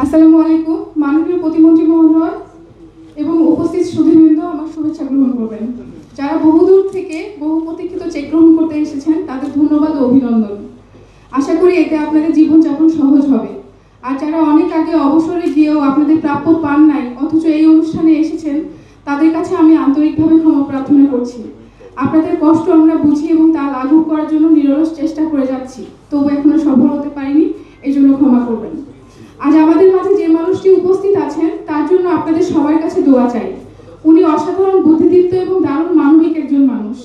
আসসালামু আলাইকুম। মাননীয় প্রতিমন্ত্রী মহোদয় এবং উপস্থিত সুধীবৃন্দ, আমার শুভেচ্ছা গ্রহণ করবেন। যারা বহুদূর থেকে বহু প্রতীক্ষিত চেক গ্রহণ করতে এসেছেন তাদের ধন্যবাদ ও অভিনন্দন। আশা করি এতে আপনাদের জীবনযাপন সহজ হবে। আর যারা অনেক আগে অবসরে গিয়েও আপনাদের প্রাপ্য পান নাই অথচ এই অনুষ্ঠানে এসেছেন, তাদের কাছে আমি আন্তরিকভাবে ক্ষমা প্রার্থনা করছি। আপনাদের কষ্ট আমরা বুঝি এবং তা লাঘব করার জন্য নিরলস চেষ্টা করে যাচ্ছি, তবু এখনো সফল হতে পারিনি, এই জন্য ক্ষমা করবেন। আজ আমাদের মাঝে যে মানুষটি উপস্থিত আছেন তার জন্য আপনাদের সবার কাছে দোয়া চাই। উনি অসাধারণ বুদ্ধিদীপ্ত এবং দারুণ মানবিক একজন মানুষ,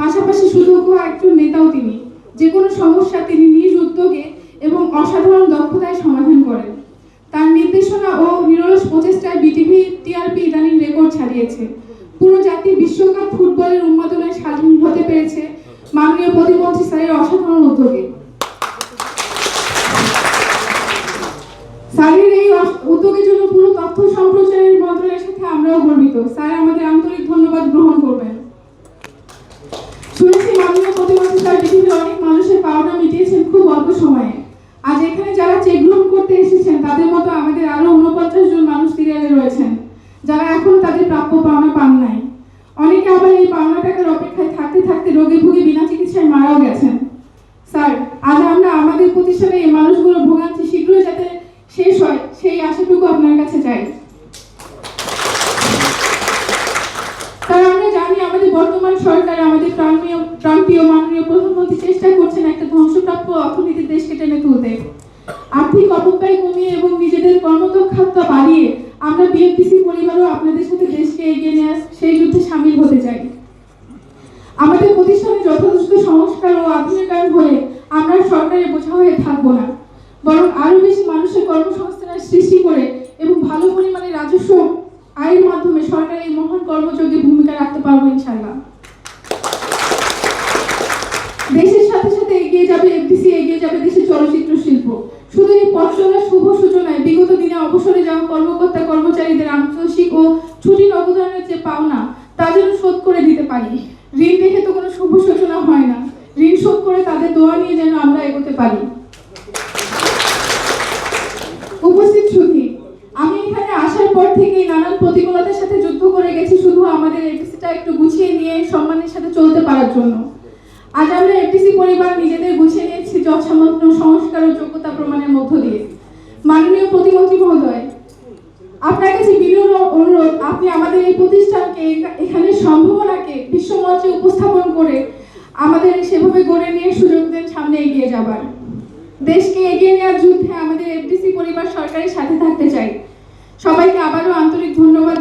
পাশাপাশি সুযোগ্য একজন নেতাও। তিনি যে কোনো সমস্যা তিনি নিজ উদ্যোগে এবং অসাধারণ দক্ষতায় সমাধান করেন। তার নির্দেশনা ও নিরলস প্রচেষ্টায় বিটিভি টিআরপি ইদানিং রেকর্ড ছাড়িয়েছে। পুরো জাতি বিশ্বকাপ ফুটবলের উন্মাদনায় স্বাধীন হতে পেরেছে মাননীয় প্রতিমন্ত্রী স্যারের অসাধারণ উদ্যোগে। স্যারের এই উদ্যোগের জন্য পুরো তথ্য সম্প্রচারের মন্ত্রণালয়ের সাথে আমরাও গর্বিত। স্যার আমাদের আন্তরিক ধন্যবাদ গ্রহণ করবেন। শুনেছি মাননীয় প্রতিমন্ত্রী স্যার পৃথিবীর অনেক মানুষের পাওনা মিটিয়েছেন খুব অল্প সময়ে। আজ এখানে যারা চেক গ্রহণ করতে এসেছেন তাদের মতো আমাদের আরো 49 জন মানুষ সিরিয়ালে রয়েছেন যারা এখন তাদের প্রাপ্য পাওনা পান নাই। অনেকে আবার এই পাওনা টাকার অপেক্ষায় থাকতে থাকতে রোগে ভুগে বিনা চিকিৎসায় মারাও গেছেন। স্যার, আজ আমরা আমাদের প্রতিষ্ঠানে এই মানুষগুলো ভোগান্তি শীঘ্রই যাতে শেষ হয় সেই আশাটুকু আপনার কাছে চাই। স্যার, আমরা জানি আমাদের বর্তমান সরকার আমাদের প্রান্তীয় মাননীয় প্রধানমন্ত্রী চেষ্টা করছেন একটা ধ্বংসপ্রাপ্য অর্থনীতির দেশকে টেনে তুলতে। আর্থিক অপব্যয় কমিয়ে এবং নিজেদের কর্মদক্ষতা বাড়িয়ে আমরা বিএফপিসি পরিবারও আপনাদের সাথে দেশকে এগিয়ে নিয়ে সেই যুদ্ধে সামিল হতে চাই। আমাদের প্রতিষ্ঠানে যথাযথ সংস্কার ও আধুনিকায়ন হলে আমরা সরকারের বোঝা হয়ে থাকবো না, বরং আরো বেশি মানুষের কর্মসংস্থানের সৃষ্টি করে এবং ভালো পরিমাণে রাজস্ব আয়ের মাধ্যমে সরকার এই মহান কর্মযোগ্যে ভূমিকা রাখতে পারবো ইনশাআল্লাহ। দেশের সাথে সাথে এগিয়ে যাবে এফডিসি, এগিয়ে যাবে দেশের চলচ্চিত্র শিল্প। শুধু এই পথ চলার শুভ সূচনায় বিগত দিনে অবসরে যাওয়া কর্মকর্তা কর্মচারীদের আন্তর্জাতিক ও ছুটির অবদানের যে পাওনা তা যেন শোধ করে দিতে পারি। ঋণ দেখে তো কোনো শুভ সূচনা হয় না, ঋণ শোধ করে তাদের দোয়া নিয়ে যেন আমরা এগোতে পারি। উপস্থিত সুধী, আমি এখানে আসার পর থেকেই নানান প্রতিকূলতার সাথে যুদ্ধ করে গেছি শুধু আমাদের এফডিসিটা একটু গুছিয়ে নিয়ে সম্মানের সাথে চলতে পারার জন্য। আজ আমরা এফডিসি পরিবার নিজেদের গুছিয়ে নিয়েছি যথাসামান্য সংস্কার ও যোগ্যতা প্রমাণের মধ্য দিয়ে। মাননীয় প্রতিমন্ত্রী মহোদয়, আপনার কাছে বিনীত অনুরোধ, আপনি আমাদের এই প্রতিষ্ঠানকে এখানে সম্ভাবনাকে বিশ্বমঞ্চে উপস্থাপন করে আমাদের সেভাবে গড়ে নিয়ে সুযোগ দেন সামনে এগিয়ে যাবার। দেশকে এগিয়ে নেওয়ার যুদ্ধে আমাদের এফডিসি পরিবার সরকারের সাথে থাকতে চাই। সবাইকে আবারও আন্তরিক ধন্যবাদ।